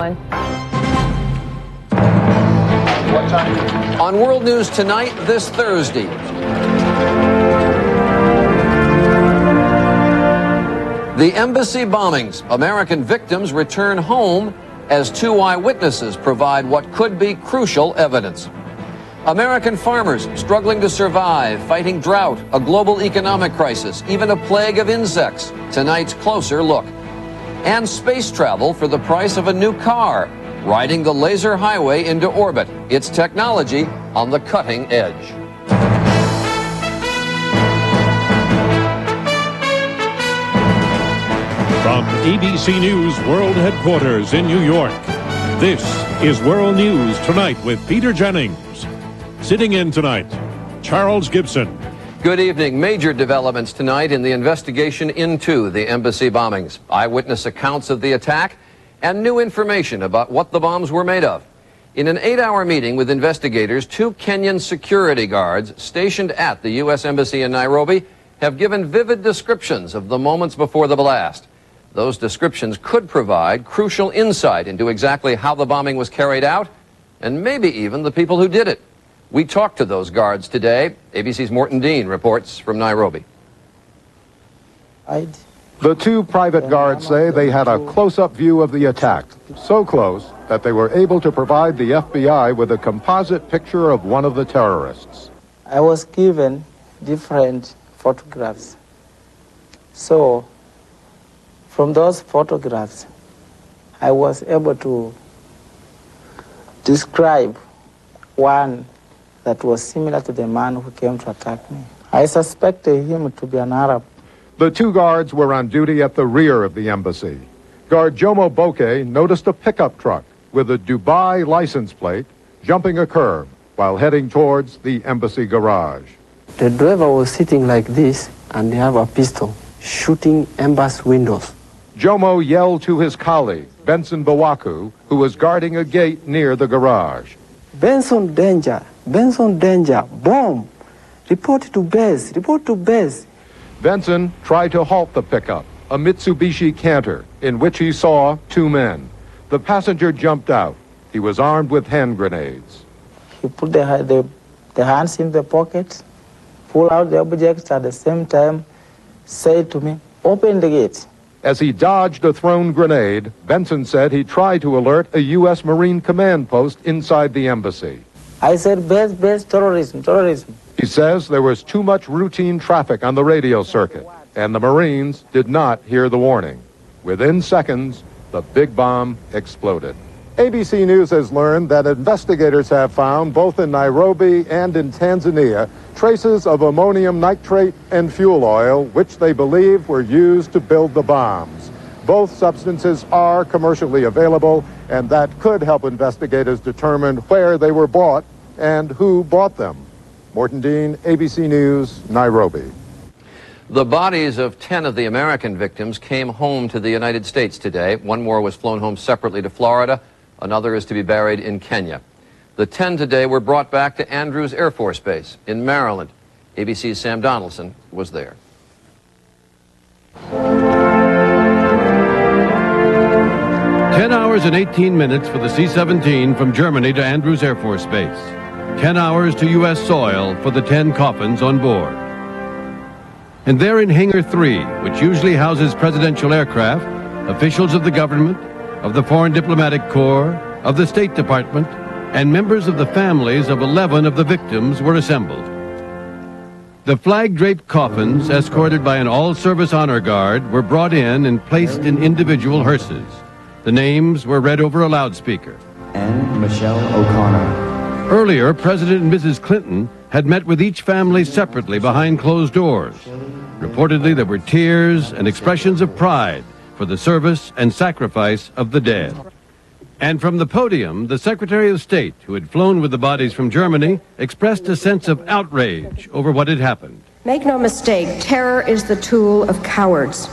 On World News Tonight this Thursday. The embassy bombings. American victims return home as two eyewitnesses provide what could be crucial evidence. American farmers struggling to survive, fighting drought, a global economic crisis, even a plague of insects. Tonight's closer look. And space travel for the price of a new car. Riding the laser highway into orbit. It's technology on the cutting edge. From ABC News World Headquarters in New York, this is World News Tonight with Peter Jennings. Sitting in tonight, Charles Gibson. Good evening. Major developments tonight in the investigation into the embassy bombings. Eyewitness accounts of the attack and new information about what the bombs were made of. In an 8-hour meeting with investigators, 2 Kenyan security guards stationed at the U.S. Embassy in Nairobi have given vivid descriptions of the moments before the blast. Those descriptions could provide crucial insight into exactly how the bombing was carried out and maybe even the people who did it. We talked to those guards today. ABC's Morton Dean reports from Nairobi. The 2 private guards say they had a close-up view of the attack, so close that they were able to provide the FBI with a composite picture of one of the terrorists. I was given different photographs. So, from those photographs, I was able to describe one that was similar to the man who came to attack me. I suspected him to be an Arab. The 2 guards were on duty at the rear of the embassy. Guard Jomo Boke noticed a pickup truck with a Dubai license plate jumping a curb while heading towards the embassy garage. The driver was sitting like this and they have a pistol shooting embassy windows. Jomo yelled to his colleague, Benson Bawaku, who was guarding a gate near the garage. Benson, danger, bomb, report to base, report to base. Benson tried to halt the pickup, a Mitsubishi Canter, in which he saw 2 men. The passenger jumped out. He was armed with hand grenades. He put the hands in the pocket, pull out the objects at the same time, said to me, open the gate. As he dodged a thrown grenade, Benson said he tried to alert a U.S. Marine command post inside the embassy. I said, base, terrorism. He says there was too much routine traffic on the radio circuit, and the Marines did not hear the warning. Within seconds, the big bomb exploded. ABC News has learned that investigators have found, both in Nairobi and in Tanzania, traces of ammonium nitrate and fuel oil, which they believe were used to build the bombs. Both substances are commercially available, and that could help investigators determine where they were bought and who bought them. Morton Dean, ABC News, Nairobi. The bodies of 10 of the American victims came home to the United States today. One more was flown home separately to Florida. Another is to be buried in Kenya. The 10 today were brought back to Andrews Air Force Base in Maryland. ABC's Sam Donaldson was there. 10 hours and 18 minutes for the C-17 from Germany to Andrews Air Force Base. 10 hours to U.S. soil for the 10 coffins on board. And there in Hangar 3, which usually houses presidential aircraft, officials of the government, of the Foreign Diplomatic Corps, of the State Department, and members of the families of 11 of the victims were assembled. The flag-draped coffins, escorted by an all-service honor guard, were brought in and placed in individual hearses. The names were read over a loudspeaker. And Michelle O'Connor. Earlier, President and Mrs. Clinton had met with each family separately behind closed doors. Reportedly, there were tears and expressions of pride for the service and sacrifice of the dead. And from the podium, the Secretary of State, who had flown with the bodies from Germany, expressed a sense of outrage over what had happened. Make no mistake, terror is the tool of cowards.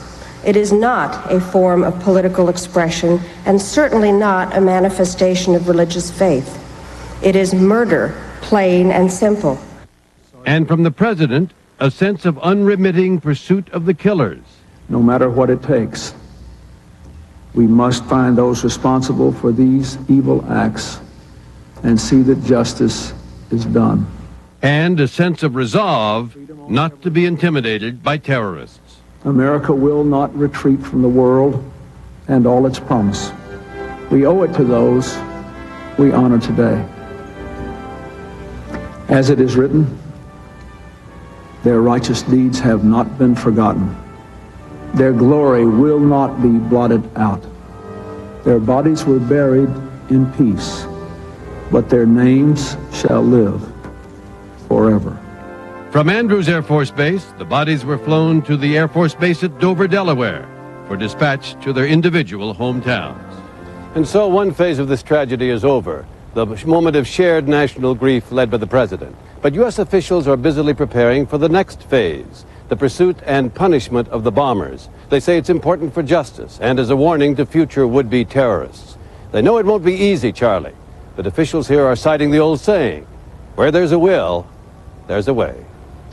It is not a form of political expression, and certainly not a manifestation of religious faith. It is murder, plain and simple. And from the President, a sense of unremitting pursuit of the killers. No matter what it takes. We must find those responsible for these evil acts and see that justice is done. And a sense of resolve not to be intimidated by terrorists. America will not retreat from the world and all its promise. We owe it to those we honor today. As it is written, their righteous deeds have not been forgotten. Their glory will not be blotted out. Their bodies were buried in peace, but their names shall live forever. From Andrews Air Force Base, the bodies were flown to the Air Force Base at Dover, Delaware, for dispatch to their individual hometowns. And so one phase of this tragedy is over, the moment of shared national grief led by the president. But U.S. officials are busily preparing for the next phase, the pursuit and punishment of the bombers. They say it's important for justice and as a warning to future would-be terrorists. They know it won't be easy, Charlie, but officials here are citing the old saying, where there's a will, there's a way.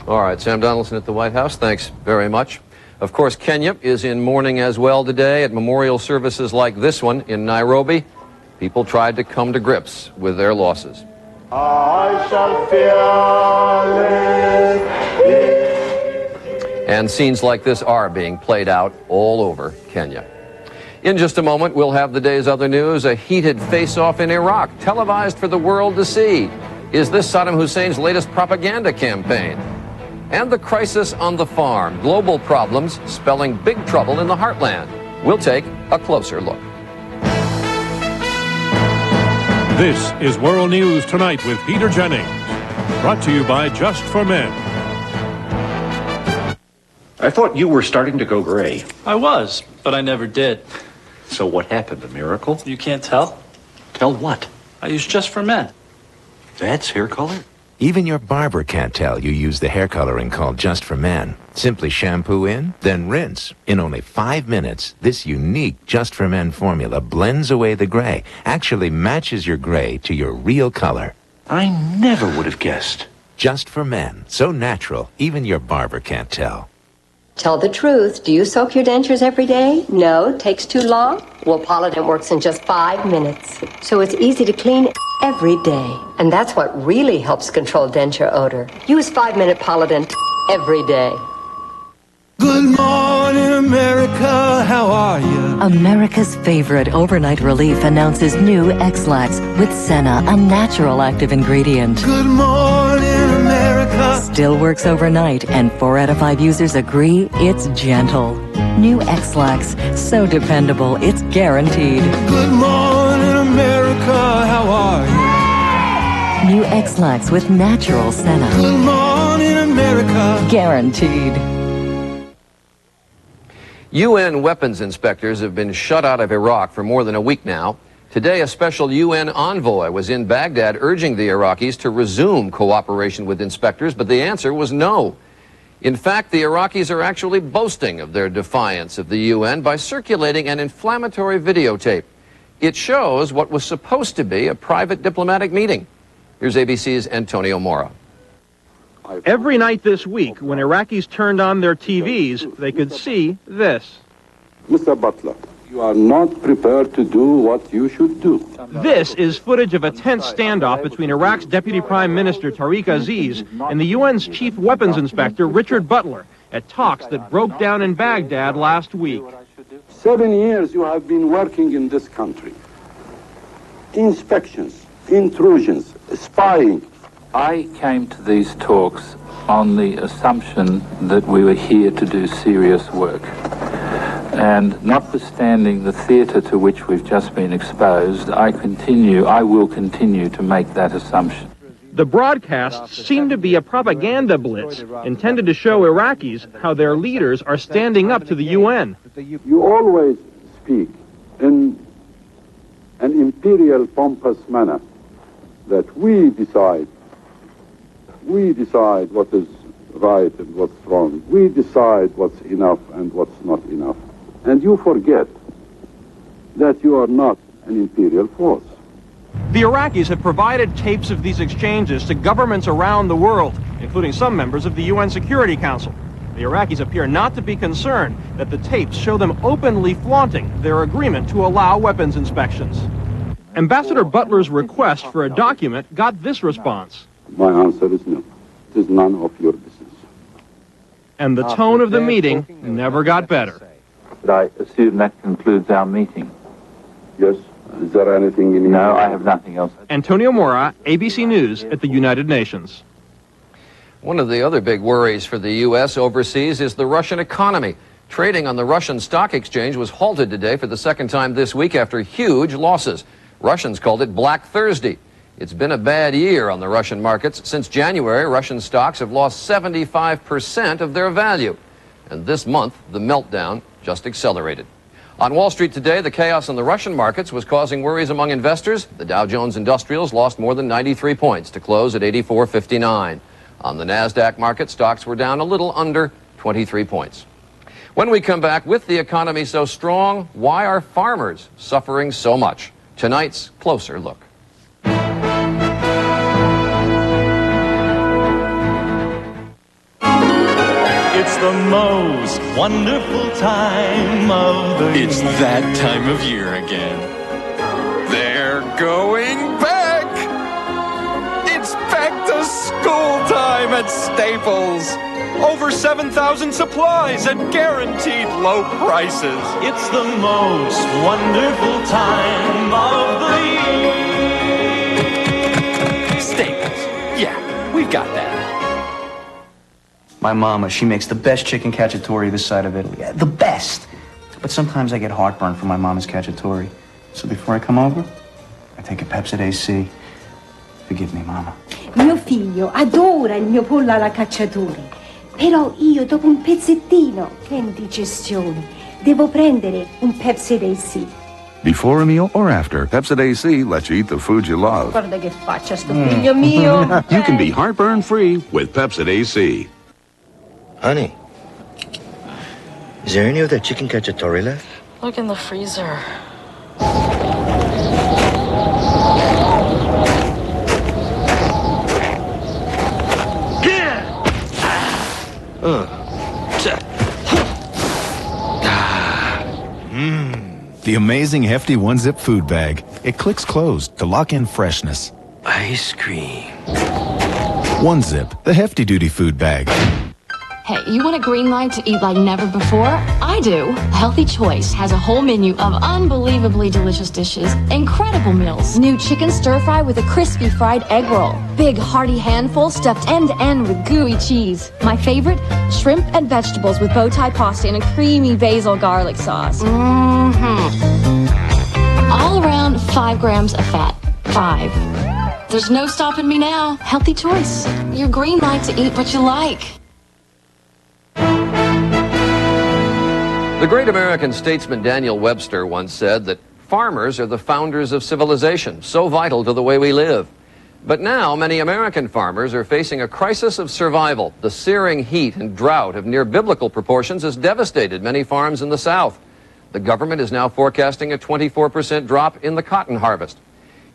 All right, Sam Donaldson at the White House, thanks very much. Of course, Kenya is in mourning as well today. At memorial services like this one in Nairobi, people tried to come to grips with their losses. I shall fearless. And scenes like this are being played out all over Kenya. In just a moment, we'll have the day's other news, a heated face-off in Iraq, televised for the world to see. Is this Saddam Hussein's latest propaganda campaign? And the crisis on the farm, global problems spelling big trouble in the heartland. We'll take a closer look. This is World News Tonight with Peter Jennings. Brought to you by Just for Men. I thought you were starting to go gray. I was, but I never did. So what happened, a miracle? You can't tell? Tell what? I use Just for Men. That's hair color? Even your barber can't tell you use the hair coloring called Just for Men. Simply shampoo in, then rinse. In only 5 minutes, this unique Just for Men formula blends away the gray, actually matches your gray to your real color. I never would have guessed. Just for Men. So natural, even your barber can't tell. Tell the truth. Do you soak your dentures every day? No? Takes too long? Well, Polident works in just 5 minutes. So it's easy to clean every day. And that's what really helps control denture odor. Use 5-minute Polident every day. Good morning, America. How are you? America's favorite overnight relief announces new X-Lax with Senna, a natural active ingredient. Good morning, America. Still works overnight, and 4 out of 5 users agree it's gentle. New X-Lax, so dependable, it's guaranteed. Good morning, America. How are you? New X-Lax with natural Senna. Good morning, America. Guaranteed. UN weapons inspectors have been shut out of Iraq for more than a week now. Today, a special UN envoy was in Baghdad urging the Iraqis to resume cooperation with inspectors, but the answer was no. In fact, the Iraqis are actually boasting of their defiance of the UN by circulating an inflammatory videotape. It shows what was supposed to be a private diplomatic meeting. Here's ABC's Antonio Mora. Every night this week, when Iraqis turned on their TVs, they could see this. Mr. Butler, you are not prepared to do what you should do. This is footage of a tense standoff between Iraq's Deputy Prime Minister Tariq Aziz and the UN's Chief Weapons Inspector Richard Butler at talks that broke down in Baghdad last week. 7 years you have been working in this country. Inspections, intrusions, spying. I came to these talks on the assumption that we were here to do serious work. And notwithstanding the theatre to which we've just been exposed, I will continue to make that assumption. The broadcasts seem to be a propaganda blitz intended to show Iraqis how their leaders are standing up to the UN. You always speak in an imperial pompous manner that we decide what is right and what's wrong. We decide what's enough and what's not enough. And you forget that you are not an imperial force. The Iraqis have provided tapes of these exchanges to governments around the world, including some members of the UN Security Council. The Iraqis appear not to be concerned that the tapes show them openly flaunting their agreement to allow weapons inspections. Ambassador Butler's request for a document got this response. My answer is no. It is none of your business. And the tone of the meeting never got better. But I assume that concludes our meeting. Yes. Is there anything in No, I have nothing else. Antonio Mora, ABC News at the United Nations. One of the other big worries for the U.S. overseas is the Russian economy. Trading on the Russian stock exchange was halted today for the second time this week after huge losses. Russians called it Black Thursday. It's been a bad year on the Russian markets. Since January, Russian stocks have lost 75% of their value. And this month, the meltdown just accelerated. On Wall Street today, the chaos in the Russian markets was causing worries among investors. The Dow Jones Industrials lost more than 93 points to close at 84.59. On the NASDAQ market, stocks were down a little under 23 points. When we come back, with the economy so strong, why are farmers suffering so much? Tonight's Closer Look. It's the most wonderful time of the year. It's that time of year again. They're going back! It's back to school time at Staples! Over 7,000 supplies at guaranteed low prices. It's the most wonderful time of the year. Staples. Yeah, we've got that. My mama, she makes the best chicken cacciatore this side of Italy. The best. But sometimes I get heartburn from my mama's cacciatore. So before I come over, I take a Pepsid AC. Forgive me, mama. Mio figlio adora il mio pollo alla cacciatore. Però io, dopo un pezzettino, che indigestione, devo prendere un Pepsid AC. Before a meal or after, Pepsid AC lets you eat the food you love. Guarda che faccia sto figlio mio. You can be heartburn-free with Pepsid AC. Honey, is there any of that chicken cacciatore left? Look in the freezer. The amazing Hefty One-Zip food bag. It clicks closed to lock in freshness. Ice cream. One-Zip, the Hefty Duty food bag. Hey, you want a green light to eat like never before? I do. Healthy Choice has a whole menu of unbelievably delicious dishes, incredible meals. New chicken stir fry with a crispy fried egg roll. Big hearty handful stuffed end to end with gooey cheese. My favorite, shrimp and vegetables with bow tie pasta and a creamy basil garlic sauce. All around 5 grams of fat. 5. There's no stopping me now. Healthy Choice. Your green light to eat what you like. The great American statesman Daniel Webster once said that farmers are the founders of civilization, so vital to the way we live. But now many American farmers are facing a crisis of survival. The searing heat and drought of near biblical proportions has devastated many farms in the South. The government is now forecasting a 24% drop in the cotton harvest.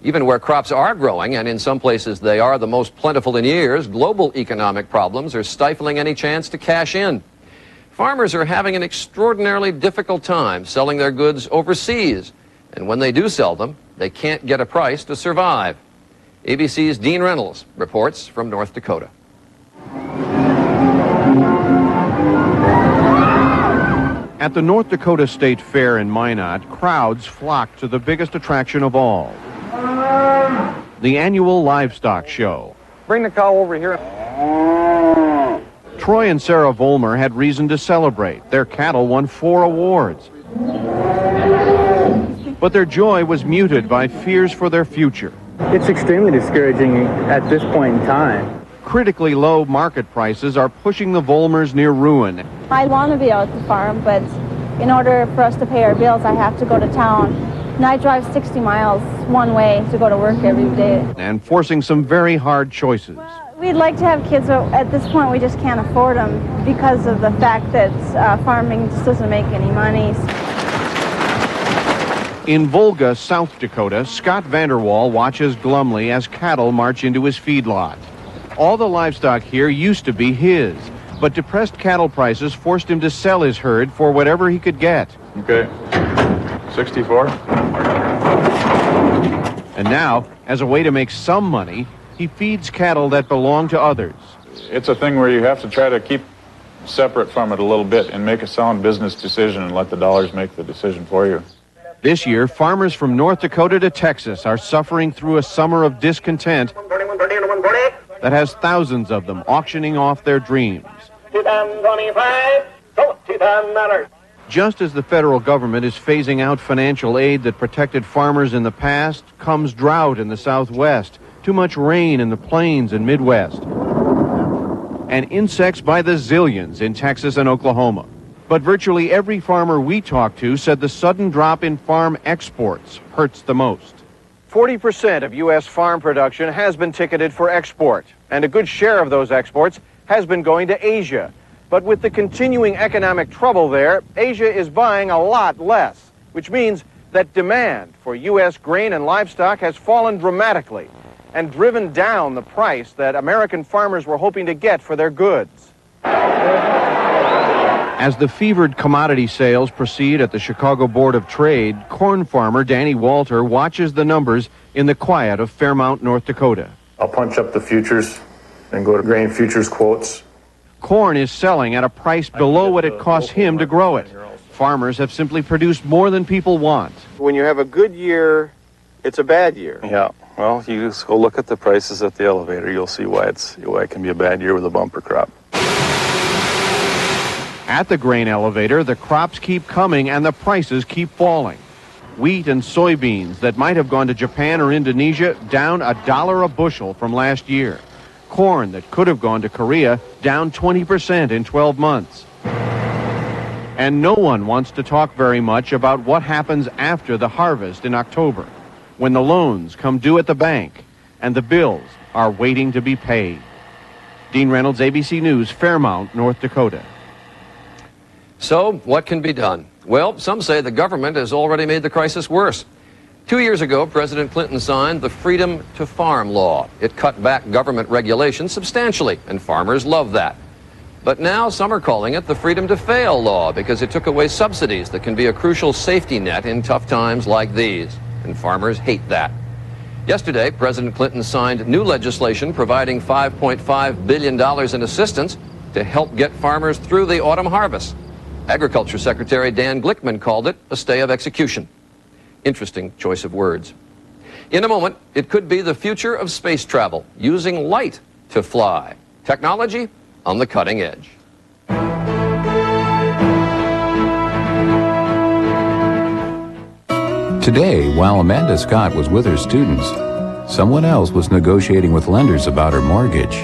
Even where crops are growing, and in some places they are the most plentiful in years, global economic problems are stifling any chance to cash in. Farmers are having an extraordinarily difficult time selling their goods overseas, and when they do sell them, they can't get a price to survive. ABC's Dean Reynolds reports from North Dakota. At the North Dakota State Fair in Minot, crowds flock to the biggest attraction of all, the annual livestock show. Bring the cow over here. Troy and Sarah Vollmer had reason to celebrate. Their cattle won 4 awards. But their joy was muted by fears for their future. It's extremely discouraging at this point in time. Critically low market prices are pushing the Vollmers near ruin. I want to be out to farm, but in order for us to pay our bills, I have to go to town. And I drive 60 miles one way to go to work every day. And forcing some very hard choices. We'd like to have kids, but at this point we just can't afford them because of the fact that farming just doesn't make any money. In Volga, South Dakota, Scott Vanderwall watches glumly as cattle march into his feedlot. All the livestock here used to be his, But depressed cattle prices forced him to sell his herd for whatever he could get. Okay, 64. And now, as a way to make some money, he feeds cattle that belong to others. It's a thing where you have to try to keep separate from it a little bit and make a sound business decision and let the dollars make the decision for you. This year, farmers from North Dakota to Texas are suffering through a summer of discontent that has thousands of them auctioning off their dreams. Just as the federal government is phasing out financial aid that protected farmers in the past, comes drought in the Southwest, too much rain in the plains and Midwest, and insects by the zillions in Texas and Oklahoma. But virtually every farmer we talked to said the sudden drop in farm exports hurts the most. 40% of U.S. farm production has been ticketed for export, and a good share of those exports has been going to Asia. But with the continuing economic trouble there, Asia is buying a lot less, which means that demand for U.S. grain and livestock has fallen dramatically and driven down the price that American farmers were hoping to get for their goods. As the fevered commodity sales proceed at the Chicago Board of Trade, corn farmer Danny Walter watches the numbers in the quiet of Fairmount, North Dakota. I'll punch up the futures and go to grain futures quotes. Corn is selling at a price below what it costs him to grow it. Farmers have simply produced more than people want. When you have a good year, it's a bad year. Yeah, well, you just go look at the prices at the elevator. You'll see why it can be a bad year with a bumper crop. At the grain elevator, the crops keep coming and the prices keep falling. Wheat and soybeans that might have gone to Japan or Indonesia down $1 a bushel from last year. Corn that could have gone to Korea down 20% in 12 months. And no one wants to talk very much about what happens after the harvest in October, when the loans come due at the bank and the bills are waiting to be paid. Dean Reynolds, ABC News, Fairmount, North Dakota. So, what can be done? Well, some say the government has already made the crisis worse. 2 years ago, President Clinton signed the Freedom to Farm law. It cut back government regulation substantially, and farmers love that. But now some are calling it the Freedom to Fail law because it took away subsidies that can be a crucial safety net in tough times like these, and farmers hate that. Yesterday, President Clinton signed new legislation providing $5.5 billion in assistance to help get farmers through the autumn harvest. Agriculture Secretary Dan Glickman called it a stay of execution. Interesting choice of words. In a moment, it could be the future of space travel, using light to fly. Technology on the cutting edge. Today, while Amanda Scott was with her students, someone else was negotiating with lenders about her mortgage.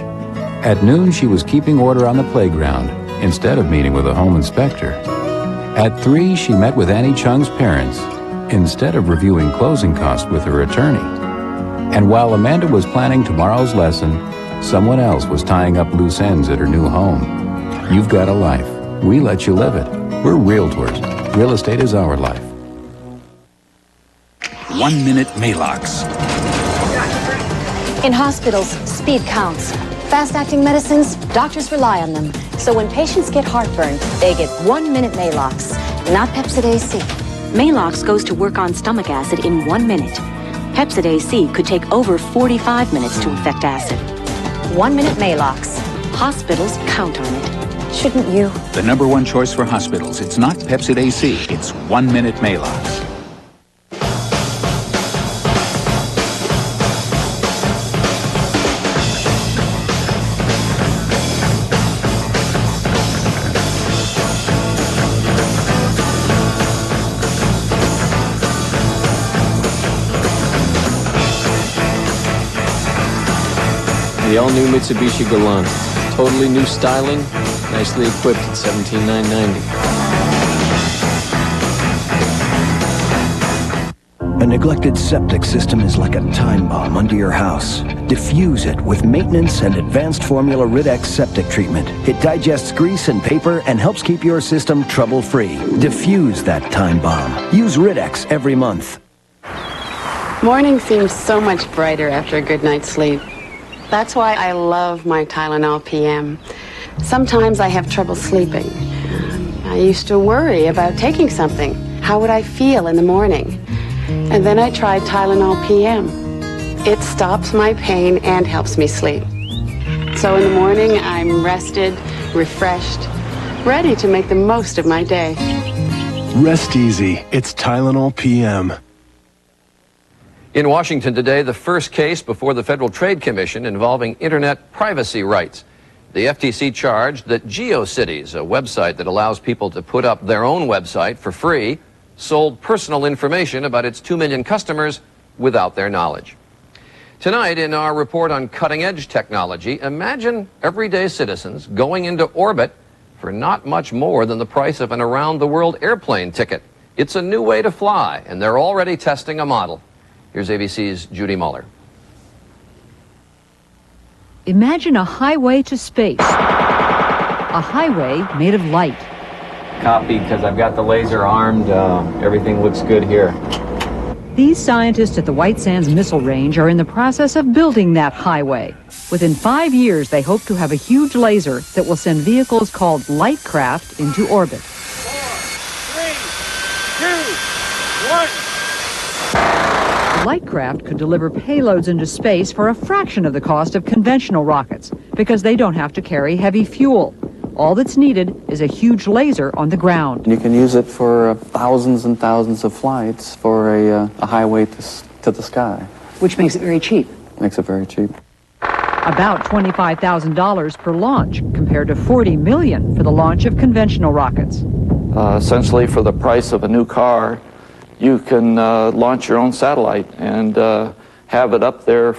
At noon, she was keeping order on the playground instead of meeting with a home inspector. At 3, she met with Annie Chung's parents instead of reviewing closing costs with her attorney. And while Amanda was planning tomorrow's lesson, someone else was tying up loose ends at her new home. You've got a life. We let you live it. We're realtors. Real estate is our life. 1 minute Maalox. In hospitals, speed counts. Fast-acting medicines, doctors rely on them. So when patients get heartburn, they get 1 minute Maalox, not Pepcid AC. Maalox goes to work on stomach acid in 1 minute. Pepcid AC could take over 45 minutes to affect acid. 1 minute Maalox. Hospitals count on it. Shouldn't you? The #1 choice for hospitals. It's not Pepcid AC. It's 1 minute Maalox. The all-new Mitsubishi Galant. Totally new styling, nicely equipped at $17,990. A neglected septic system is like a time bomb under your house. Diffuse it with maintenance and advanced formula Rid-X septic treatment. It digests grease and paper and helps keep your system trouble-free. Diffuse that time bomb. Use Rid-X every month. Morning seems so much brighter after a good night's sleep. That's why I love my Tylenol PM. Sometimes I have trouble sleeping. I used to worry about taking something. How would I feel in the morning? And then I tried Tylenol PM. It stops my pain and helps me sleep. So in the morning, I'm rested, refreshed, ready to make the most of my day. Rest easy. It's Tylenol PM. In Washington today, the first case before the Federal Trade Commission involving internet privacy rights. The FTC charged that GeoCities, a website that allows people to put up their own website for free, sold personal information about its 2 million customers without their knowledge. Tonight, in our report on cutting-edge technology, imagine everyday citizens going into orbit for not much more than the price of an around-the-world airplane ticket. It's a new way to fly, and they're already testing a model. Here's ABC's Judy Muller. Imagine a highway to space. A highway made of light. Copy, because I've got the laser armed. Everything looks good here. These scientists at the White Sands Missile Range are in the process of building that highway. Within 5 years, they hope to have a huge laser that will send vehicles called Lightcraft into orbit. 4, 3, 2, 1. Lightcraft could deliver payloads into space for a fraction of the cost of conventional rockets because they don't have to carry heavy fuel. All that's needed is a huge laser on the ground. You can use it for thousands and thousands of flights for a highway to the sky. Which makes it very cheap. Makes it very cheap. About $25,000 per launch compared to $40 million for the launch of conventional rockets. Essentially, for the price of a new car, you can launch your own satellite and have it up there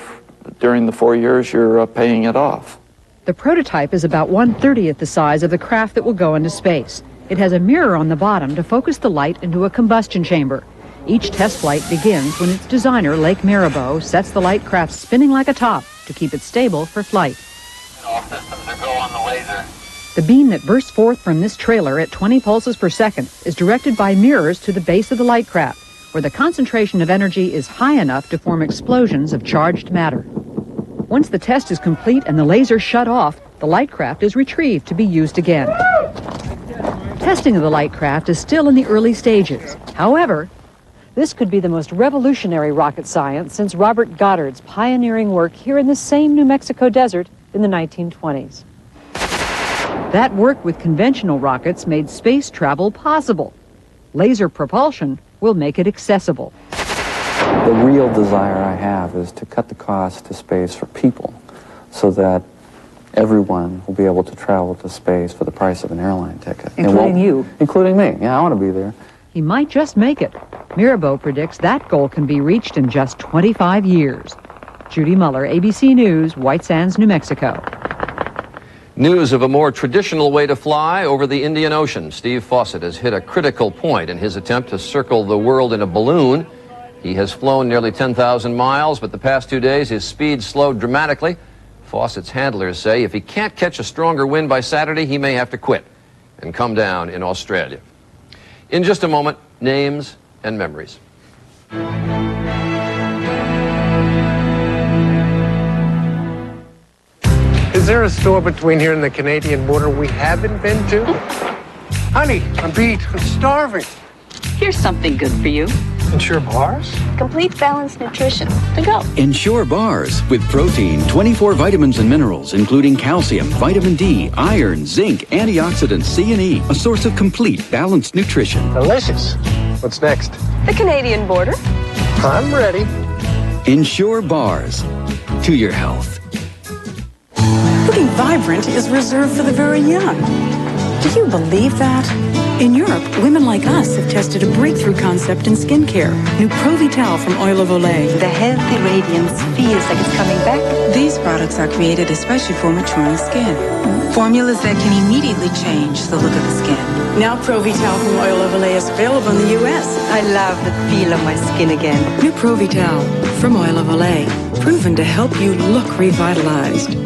during the 4 years you're paying it off. The prototype is about 1/30th the size of the craft that will go into space. It has a mirror on the bottom to focus the light into a combustion chamber. Each test flight begins when its designer, Lake Marabou, sets the light craft spinning like a top to keep it stable for flight. All systems are go on the laser. The beam that bursts forth from this trailer at 20 pulses per second is directed by mirrors to the base of the light craft, where the concentration of energy is high enough to form explosions of charged matter. Once the test is complete and the laser shut off, the light craft is retrieved to be used again. Testing of the light craft is still in the early stages. However, this could be the most revolutionary rocket science since Robert Goddard's pioneering work here in the same New Mexico desert in the 1920s. That work with conventional rockets made space travel possible. Laser propulsion will make it accessible. The real desire I have is to cut the cost to space for people so that everyone will be able to travel to space for the price of an airline ticket. Including you. Including me. Yeah, I want to be there. He might just make it. Mirabeau predicts that goal can be reached in just 25 years. Judy Muller, ABC News, White Sands, New Mexico. News of a more traditional way to fly over the Indian Ocean. Steve Fawcett has hit a critical point in his attempt to circle the world in a balloon. He has flown nearly 10,000 miles, but the past 2 days his speed slowed dramatically. Fawcett's handlers say if he can't catch a stronger wind by Saturday, he may have to quit and come down in Australia. In just a moment, names and memories. Is there a store between here and the Canadian border we haven't been to? Honey, I'm beat. I'm starving. Here's something good for you. Ensure bars? Complete balanced nutrition. To go. Ensure bars with protein, 24 vitamins and minerals, including calcium, vitamin D, iron, zinc, antioxidants, C and E, a source of complete balanced nutrition. Delicious. What's next? The Canadian border. I'm ready. Ensure bars to your health. Looking vibrant is reserved for the very young. Do you believe that? In Europe, women like us have tested a breakthrough concept in skincare. New Pro-Vital from Oil of Olay. The healthy radiance feels like it's coming back. These products are created especially for maturing skin. Formulas that can immediately change the look of the skin. Now Pro-Vital from Oil of Olay is available in the U.S. I love the feel of my skin again. New Pro-Vital from Oil of Olay. Proven to help you look revitalized.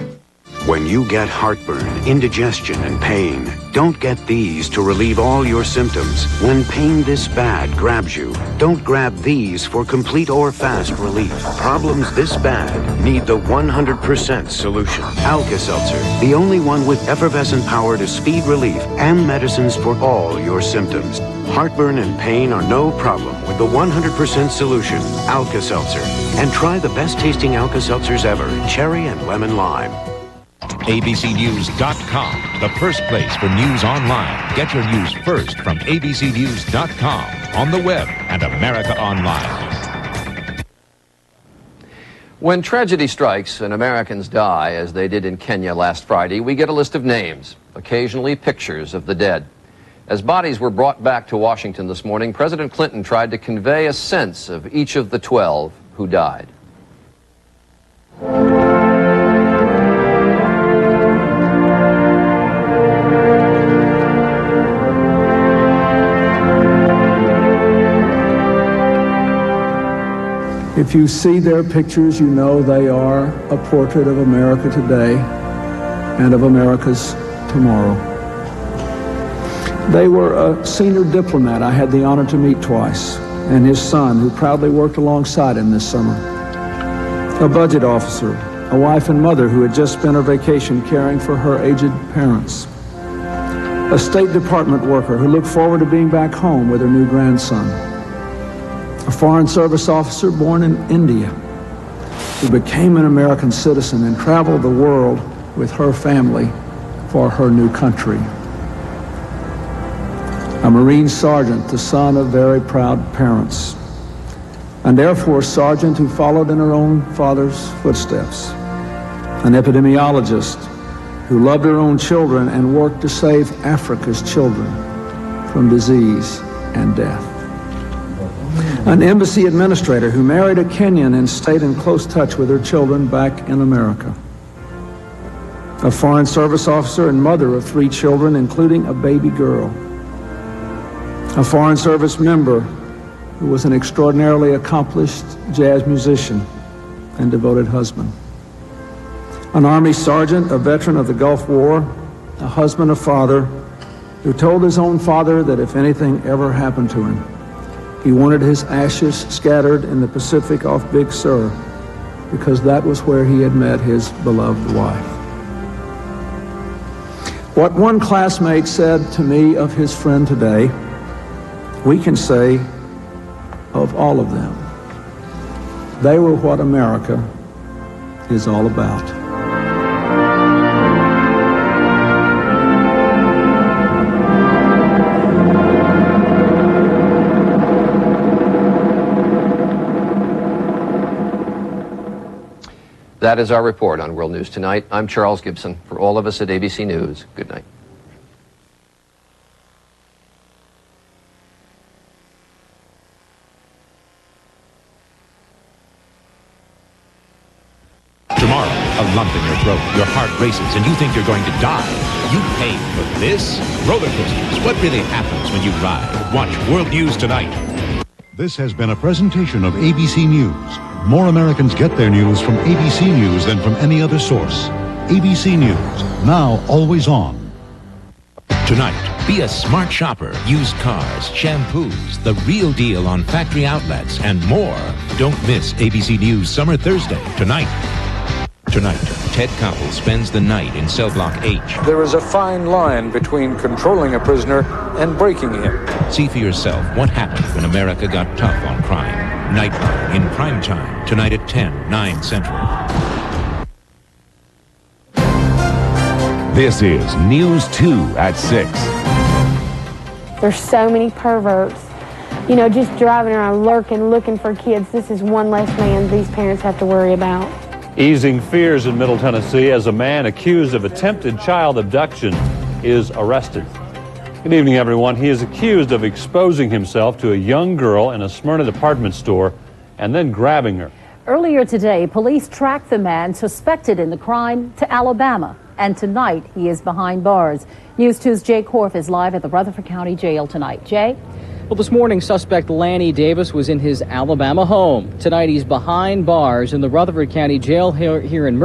When you get heartburn, indigestion, and pain, don't get these to relieve all your symptoms. When pain this bad grabs you, don't grab these for complete or fast relief. Problems this bad need the 100% solution. Alka-Seltzer, the only one with effervescent power to speed relief and medicines for all your symptoms. Heartburn and pain are no problem with the 100% solution, Alka-Seltzer. And try the best-tasting Alka-Seltzers ever, cherry and lemon lime. ABCNews.com, the first place for news online. Get your news first from ABCNews.com, on the web and America Online. When tragedy strikes and Americans die, as they did in Kenya last Friday, we get a list of names, occasionally pictures of the dead. As bodies were brought back to Washington this morning, President Clinton tried to convey a sense of each of the 12 who died. If you see their pictures, you know they are a portrait of America today and of America's tomorrow. They were a senior diplomat I had the honor to meet twice, and his son, who proudly worked alongside him this summer. A budget officer, a wife and mother who had just spent her vacation caring for her aged parents. A State Department worker who looked forward to being back home with her new grandson. A Foreign Service officer born in India who became an American citizen and traveled the world with her family for her new country. A Marine sergeant, the son of very proud parents. An Air Force sergeant who followed in her own father's footsteps. An epidemiologist who loved her own children and worked to save Africa's children from disease and death. An embassy administrator who married a Kenyan and stayed in close touch with her children back in America. A Foreign Service officer and mother of 3 children, including a baby girl. A Foreign Service member who was an extraordinarily accomplished jazz musician and devoted husband. An Army sergeant, a veteran of the Gulf War, a husband, a father, who told his own father that if anything ever happened to him, he wanted his ashes scattered in the Pacific off Big Sur, because that was where he had met his beloved wife. What one classmate said to me of his friend today, we can say of all of them. They were what America is all about. That is our report on World News Tonight. I'm Charles Gibson. For all of us at ABC News, good night. Tomorrow, a lump in your throat, your heart races, and you think you're going to die. You paid for this? Roller coasters. What really happens when you ride? Watch World News Tonight. This has been a presentation of ABC News. More Americans get their news from ABC News than from any other source. ABC News, now always on. Tonight, be a smart shopper. Used cars, shampoos, the real deal on factory outlets, and more. Don't miss ABC News Summer Thursday, tonight. Tonight, Ted Koppel spends the night in cell block H. There is a fine line between controlling a prisoner and breaking him. See for yourself what happened when America got tough on crime. Nightline in prime time, tonight at 10, 9 Central. This is News 2 at 6. There's so many perverts, you know, just driving around lurking, looking for kids. This is one less man these parents have to worry about. Easing fears in Middle Tennessee as a man accused of attempted child abduction is arrested. Good evening, everyone. He is accused of exposing himself to a young girl in a Smyrna department store and then grabbing her. Earlier today, police tracked the man suspected in the crime to Alabama, and tonight he is behind bars. News 2's Jay Korf is live at the Rutherford County Jail tonight. Jay? Well, this morning, suspect Lanny Davis was in his Alabama home. Tonight, he's behind bars in the Rutherford County Jail here in